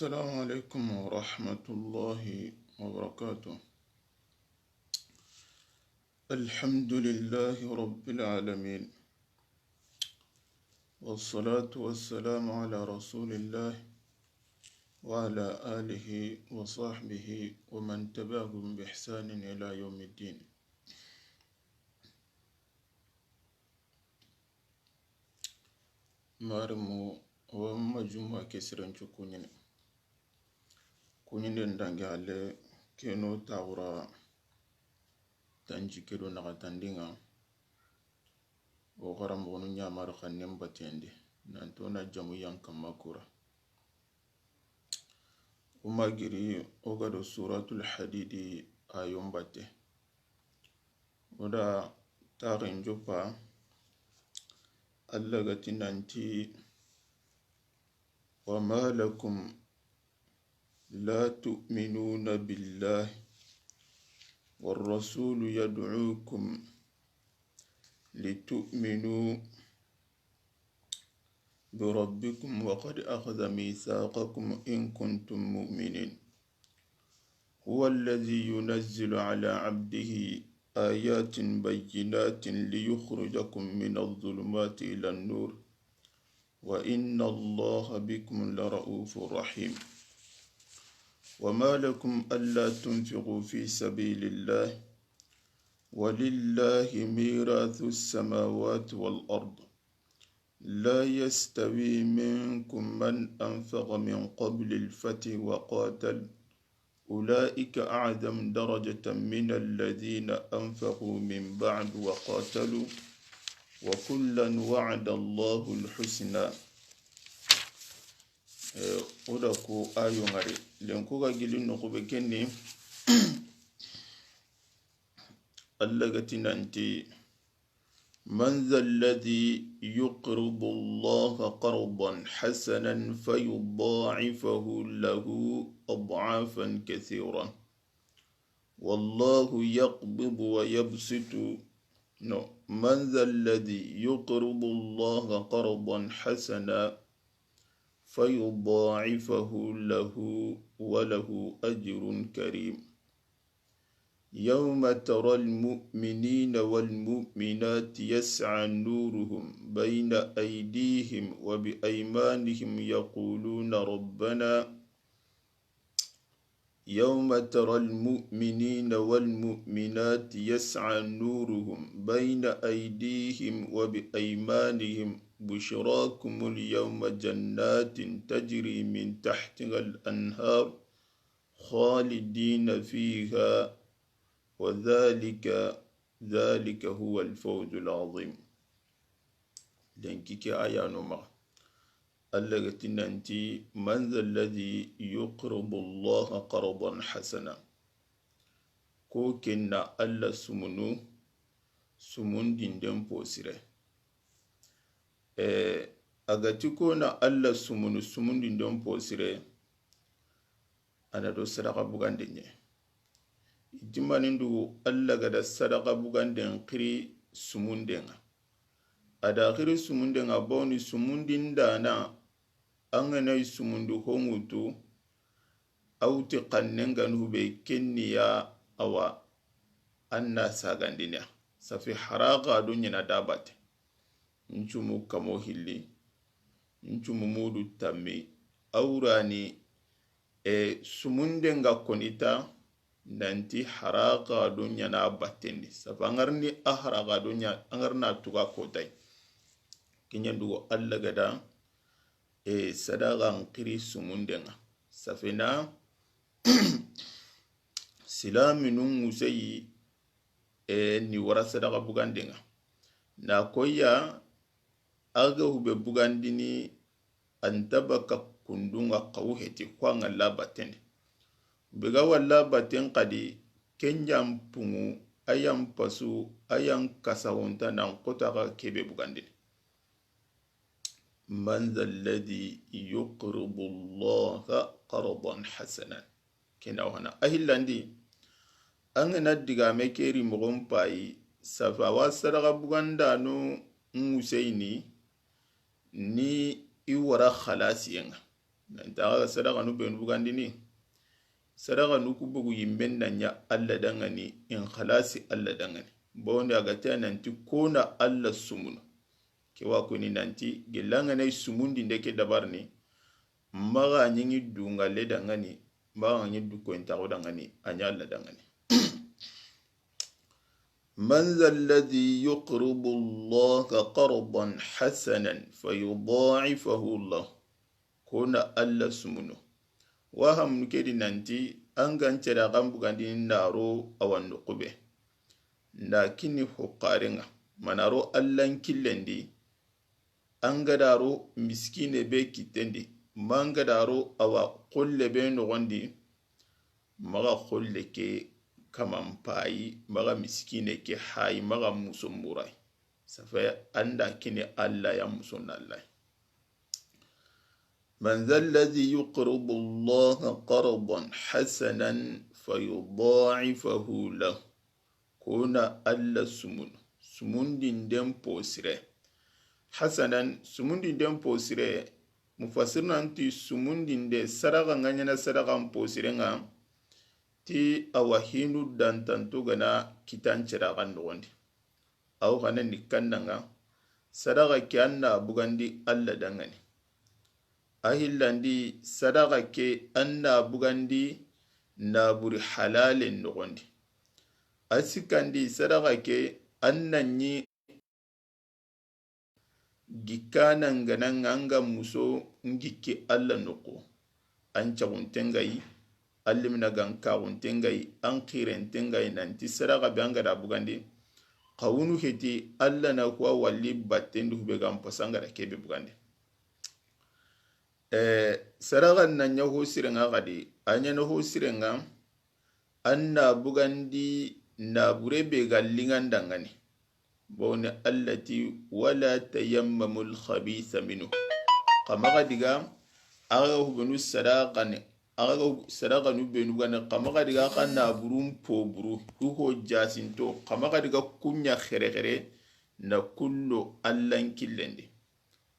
السلام عليكم ورحمة الله وبركاته. الحمد لله رب العالمين، والصلاة والسلام على رسول الله وعلى آله وصحبه ومن تبعهم بإحسان إلى يوم الدين. مارمو وما جمعة كسرن كونين دنجي على كينو تاورا tanji kedo naga tandinga o garam bonu nyamar khanem batende nanto na jamu yanka makura umagiri o gado suratul hadidi ayom batte oda tarin jopa Allah gati nanti wa ma lakum la tu'minuna billahi والرسول يدعوكم لتؤمنوا بربكم وقد أخذ ميثاقكم إن كنتم مؤمنين هو الذي ينزل على عبده آيات بينات ليخرجكم من الظلمات إلى النور وإن الله بكم لرؤوف رحيم وما لكم ألا تنفقوا في سبيل الله ولله ميراث السماوات والأرض لا يستوي منكم من أنفق من قبل الفتح وقاتل أولئك أعظم درجة من الذين أنفقوا من بعد وقاتلوا وكلا وعد الله الحسنى. oda ko ayo ngari len ko ga gilin no ko be kenni Allah gati nanti man zal ladhi yuqridu Allah qardan hasanan fayudha'ifahu lahu ad'afan kathiran wallahu yaqbidu wa yabsitu man zal ladhi yuqridu Allah qardan hasanan فيضاعفه له وله أجر كريم يوم ترى المؤمنين والمؤمنات يسعى نورهم بين أيديهم وبأيمانهم يقولون ربنا يوم ترى المؤمنين والمؤمنات يسعى نورهم بين أيديهم وبأيمانهم بشراكم اليوم جنات تجري من تحتها الأنهار خالدين فيها وذلك هو الفوز العظيم. لنكيك آية نمر التي ننتي من ذا الذي يقرض الله قرضا حسنا كوكنا ألا سمون دين بوسره agati ko na Allah sumundi don posire ana do sadaka bugande nye itimanin du Allah gada sadaka bugande kiri sumundenga ada kiri sumundenga boni sumundin dana angana sumundu hongutu auti kannenga nube kenniya awa anna sagandinya safi haraka dunya na dabate nchumu kamo hili nchumu mudu tami aurani sumundenga konita nanti haraka dunya na batendi safangarni haraka dunya angarna tuga kotai kinyandu Allah gada sadaka nkiri sumundenga safina silaminu musayi ni wara sadaka bugandenga na koya aga hube bugandini antabaka kundunga kawheti kwa ngala batende bega wala baten kadi kenyam pungu ayam pasu ayam kasawunta na nkotaka kebe bugandini man dha alladhi yuqridu Allah qardan hasanan kena wana ahillandi angana diga mekeri mogompai safa wa sadaka buganda no musaini ni iwara khalasi yenga nantaga sadaka nu benu bugandini sadaka nu ku bugu yimben nanya alla dangani in khalasi alla dangani bonde agata nanti kona alla sumuno kewa kuni nanti gelangane sumundi ndeke dabarni maga nyingi dunga le dangani maga nyi duko intago dangani anya alla dangani من ذا الذي يقرض الله قرضا حسنا فيضاعفه له كنا ألا سمنو وهم نكدي ننتي أنغان تراغم بغاندي نارو أو النقبه لكني حقارنا منارو ألا نكلندي أنغدارو مسكين بيكي تندي مانغدارو أو قل بين غندي مغا قل كي kaman payi maga miskine ke hayi maga muso murai safa anda kini alla ya muso nallai man dhal ladhi yuqridu allaha qardan hasanan fayudha'ifahu lahu kuna alla sumundin den posire hasanan sumundin den posire mufassirna anti sumundin de sadaqa nganyana sadaqa posire nga ti awa hindu dantantu gana kitan cirakan nogondi aw hana nikannanga sadaka ke anna bugandi alla dangani ahillandi sadaka ke anna bugandi naburi halalen nogondi asikandi sadaka ke annanyi gikkananga nanga muso ngikki alla noko ancaguntengayi allimna gan kawuntengai an khirentengai nanti sadaka banga da bugandi qawunu heti alla na kuwa walli battendu be gan pasanga da kebe bugandi sadaka nan ya ho sirenga gadi anya no ho sirenga anna bugandi na burebe gallingan dangane bone allati wala tayammamul khabitha minhu kama diga aga hubunu sadaka nu benu gane kama diga kana burum po buru uho jasinto kama diga kunya khere na kullu allan killende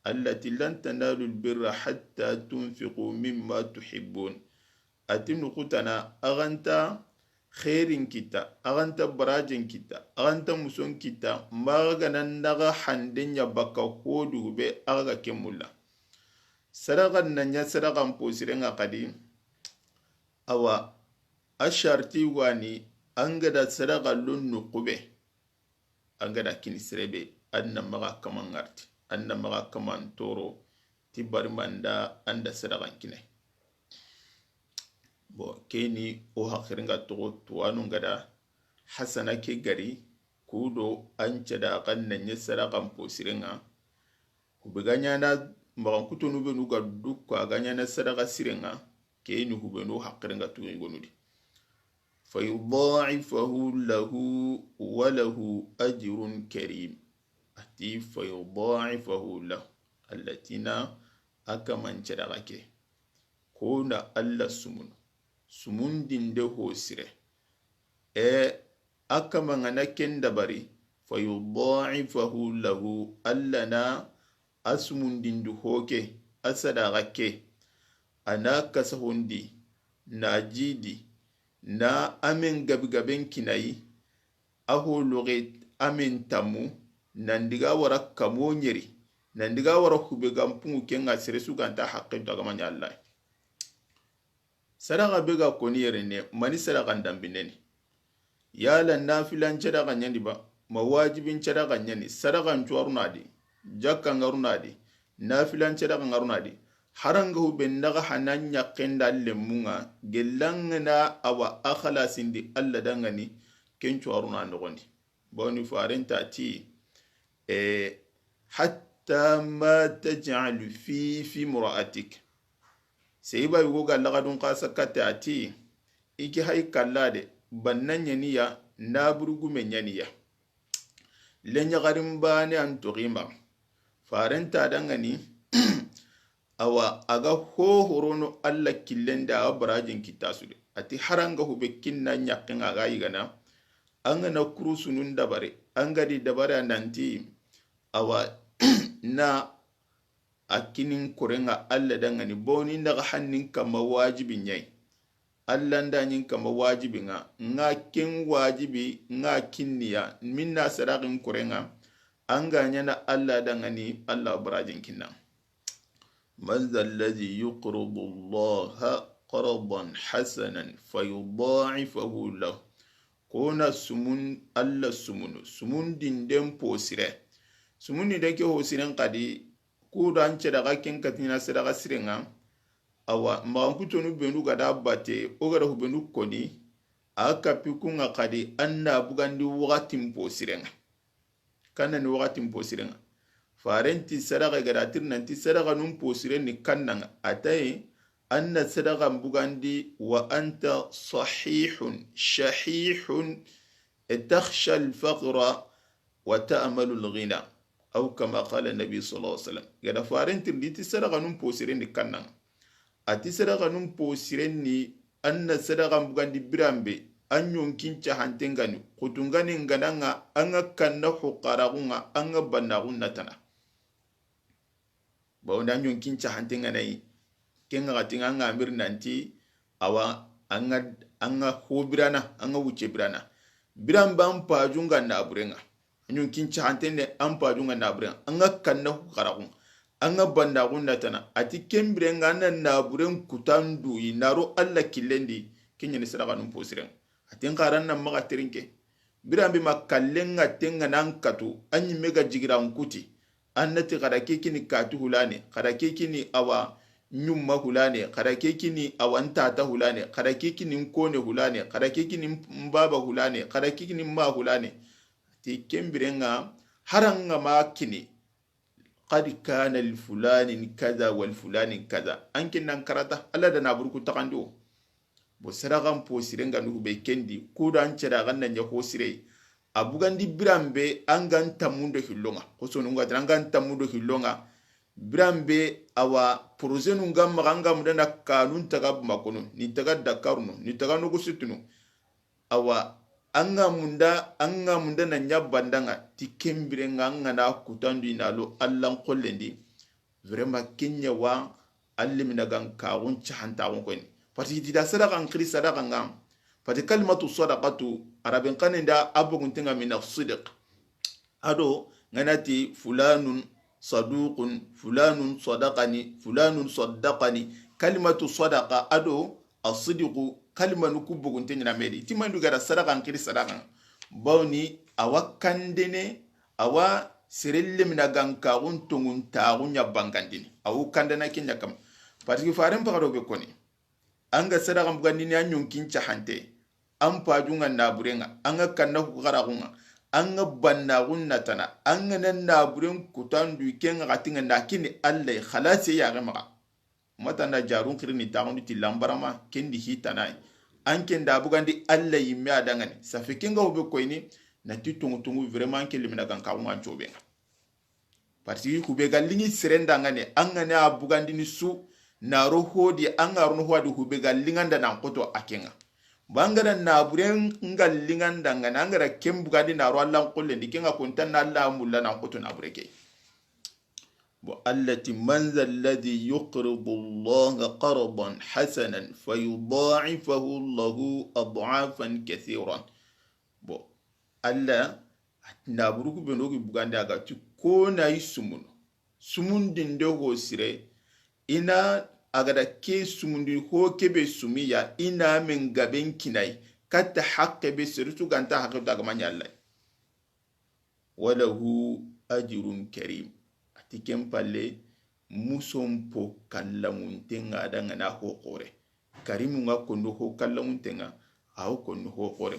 allati lan tanalu albirra hatta tunfiqu mimma tuhibbun atinu kutana aganta khairin kita aganta barajin kita aganta muson kita maganan daga handenya baka hodu be aga kemulla sadaka nanya sadaka posirenga kadi awa asharti wani angada sadaka lunnu qube angada kinisrebe anna maga kamangarti anna maga kaman toro tibari manda anda sadaka kine bo keni o hakiringa togo tuwanu ngada hasana ke gari kudo ancada kanna nye sadaka posirenga kubeganya na magan kutonu be nuga dukka ganya na sadaka sirenga keni hubenu hakiringa tuwe ngonudi fayudha'ifahu lahu wa lahu ajrun karim ati fayudha'ifahu lahu allatina akaman chadagake kona alla sumundin de hosire akamangana kendabari fayudha'ifahu lahu allana asumundin du hoke asadagake ana kasahundi na jidi na amen gabigaben kinayi aho loge amen tamu nandiga wara kamo nyeri nandiga wara hube gampungu kenga seresu ganta haqqi daga manya Allah sadaka bega koni yerene mani sadaka ndambineni yala nafilan sadaka nyandi ba mawajibin sadaka nyani sadaka nchuarunadi jakka ngarunadi nafilan sadaka ngarunadi haranga hube ndaga hananya kenda lemunga gelangna awa akhala sindi alla dangani kencho aruna nogondi boni farenta ti hatta ma taj'al fi mura'atik seiba yugo galla dun qasa katati iki hay kallade bannanya niya naburgu menyaniya lenya garimbane antugima farenta dangani awa aga hohorono alla killenda abrajin kitasude ati haranga hube kinna nyakin aga yigana angana kurusunun dabare angadi dabare nanti awa na akinin korenga alla dangani boni ndaga hannin kama wajibi nyai alla ndanyin kama wajibi nga kin wajibi nga kinniya minna sadaqin korenga anga nyana alla dangani alla barajin kinna man alladhi yuqridu allaha qardan hasanan fayudha'ifahu lahu kona sumun alla sumun dinden posire sumun ni dake hosiren kadi ku dan ce daga kin katina sadaka sirenga awa ma kutonu benu gada bate o gada hubenu koni aka pikunga kadi anna bugandi wakatin posirenga kanna ni wakatin posirenga farenti sadaka gada tirnanti sadaka num posiren ni kannanga ataye anna sadaka bugandi wa anta sahihun shahihun takhsha al-faqra wa ta'malu al-ghina aw kama qala nabi sallallahu alaihi wasallam gada farenti diti sadaka num posiren ni kannanga ati sadaka num posiren ni anna sadaka bugandi birambe anyon kincha hantengani kutungani ngananga anga kanna huqaragunga anga bannagun natana bawanda anyon kincha hantengani kenga gatinga anga amir nanti awa anga hobirana anga wuce birana biramba ampajunga na burenga anyon kincha hantene ampajunga na burenga anga kanna huqaragun anga bannagun natana ati kembrenga na buren kutandu inaro alla kilendi kenya ni sadaka num posiren atin qaran nan maga terinke birambi makallenga tenga nan katu anyi mega jigiran kuti annati kada kekini katu hulane kada kekini awa nyumma hulane kada kekini awanta hulane kada kekini kone hulane kada kekini mbaba hulane kada kekini ma hulane ti kembrenga haranga makini qad kana li fulanin kaza wal fulanin kaza ankin nan karata alla da na burku takando bo saragan posirenga nu be kendi kudan cera ganna nya hosire abugandi birambe angan tamundo hilonga hoso nunga angan tamundo hilonga birambe awa projenu ngam ganga mudana kanun tagab makono ni taga dakarno ni taga no gusitunu awa anga munda na nyabandanga tikembire nganga na kutandu inalo allan kollendi vraiment kenya wa allimina gan kaun chanta ko ni pati dida sadaka ngri sadaka ngam pati kalimatu sadaqatu arabin kanenda abuguntinga min as-sidq ado nganati fulanun saduqun fulanun sadaqani kalimatu sadaqa ado as-sidqu kalima nuku bugunte nyina medi timandu gara sadaka ngiri sadaka bawni awa kandene awa serelle mina ganka untungun taagunya bangandini awu kandana kinya kam patiki faren pagado be koni anga sadaka mbugandini anyun kincha hante ampa junga naburenga anga kanna ku garagunga anga banna gunna tana anga nan naburen kutandu kenga gatinga nakini alle khalasi ya gama mata na jarun kirini tagundi ti lambarama kendi hitanai anken da bugandi alla yimme adangani safi kenga obe koyni na ti tungu vraiment ke limina gan kawunga jobenga parti hube gallingi serenda ngane angane abugandi ni su na rohodi anga runo hwadi hube gallinganda na koto akenga bangara na buren ngallinganda ngane angara kembugandi na ro Allah kolle ndikenga kontan na Allah mulla na koto na bureke التي من ذا الذي يقرض الله قرضا حسنا فيضاعفه له أضعافا كثيرا بو الله نابروك بنوغي بغاندي اغا تكونا يسمون سمون دين دوغو سيري إنا اغا كي سمون دي هو كبه سمية إنا من غابين كناي كات حق بسرسو غانتا حق داغمان يالله وله أجر كريم tikem palle musompo kallamuntenga adanga na hokore karimu nga kondo ho kallamuntenga aho kondo hokore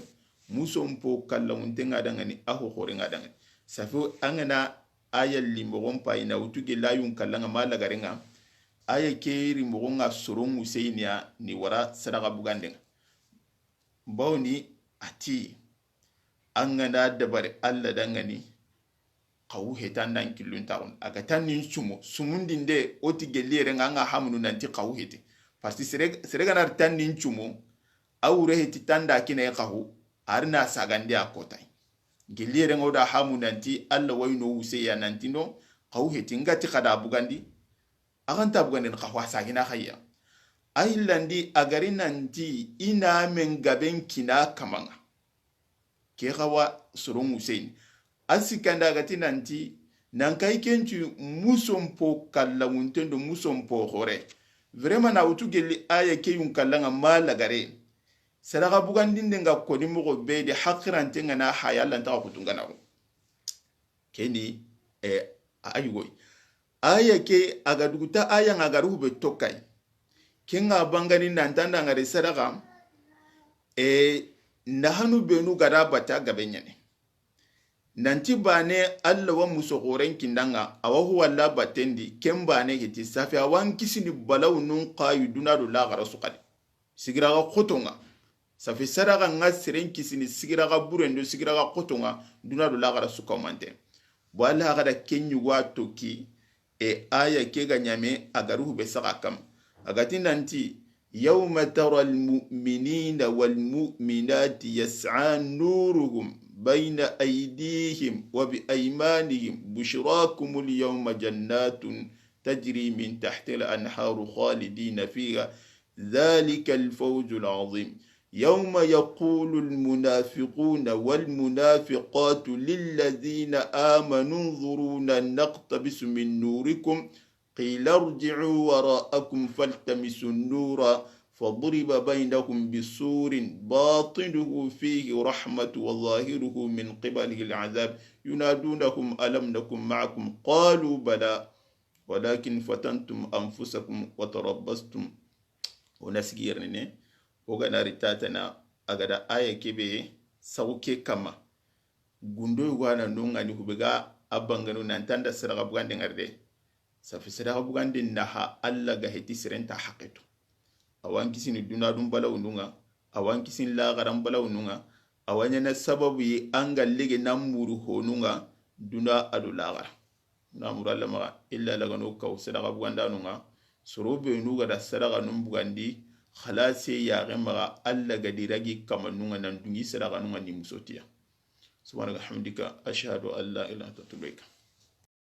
musompo kallamuntenga adanga ni aho hokore ngadanga safo angana aya limbo pa ina utuge layun kallanga malagarenga aya keri mogonga soron useinia ni wara sadaka bugandenga bawni ati angana dabare alla dangani kawu hetan nan kilun taun aga tanin sumundin de oti gelire nga hamunu nanti kawu heti pasti serega nar tanin chumo awure heti tanda kine kawu arna sagande akotai gelire ngoda hamu nanti alla wayno use ya nanti no kawu heti ngati kada bugandi akan tabganin kahwa sagina khayya ahillandi agari nanti ina men gaben kina kamanga ke kawa surun Hussein asikanda gati nanti nan kai kenci musompo kallawuntendo musompo hore vraiment na utu gelli aya ke yun kallanga malagare sadaka bugandinde nga koni mogo be de hakirante nga na hayalla nta kutungana ko keni ayugo aya ke agaduguta aya ngagaru be tokai kenga bangani nantanda ngare sadaka nahanu benu gara bata gabenyane nanti bane alla wa musogoren kindanga awahu walla batendi kembane giti safi awan kisini balaw nun qayu dunado la gara sukali sigira ga khotonga safi sadaka nga siren kisini sigira ga burendo sigira ga khotonga dunado la gara sukamante wala gara kenyu watoki aya ke ga nyame agaru be sakam agati nanti yawma tara almu'minina walmu'minati yas'a nuruhum بين أيديهم وبأيمانهم بشراكم اليوم جنات تجري من تحت الأنهار خالدين فيها ذلك الفوز العظيم يوم يقول المنافقون والمنافقات للذين آمنوا انظرونا نقتبس من نوركم قيل ارجعوا وراءكم فالتمسوا النور فضرب بينهم بسور باطنه فيه رحمة وظاهره من قبله العذاب ينادونهم ألم نكن معكم قالوا بلى ولكن فتنتم أنفسكم وتربصتم ونسجيرني وغنا رتاتنا أغدا آية كبه سوكي كما غندو يغانا نونغاني هبغا أبانغانو نانتاندا سرغا بغاندي غردي سافي سرغا بغاندي نها ألا غهتي سرنتا حقيتو awan kisini dunadun balaw nunga awan kisin lagaran balaw nunga awanya na sababu yi anga lege namuru honunga duna adu lagara namuru allama illa lagano kaw sadaka buganda nunga sorobe nuga da sadaka num bugandi khalase ya gema alla gadiragi kamanunga nan dungi sadaka nunga ni musotiya subhanaka hamdika ashhadu an la ilaha illa anta astaghfiruka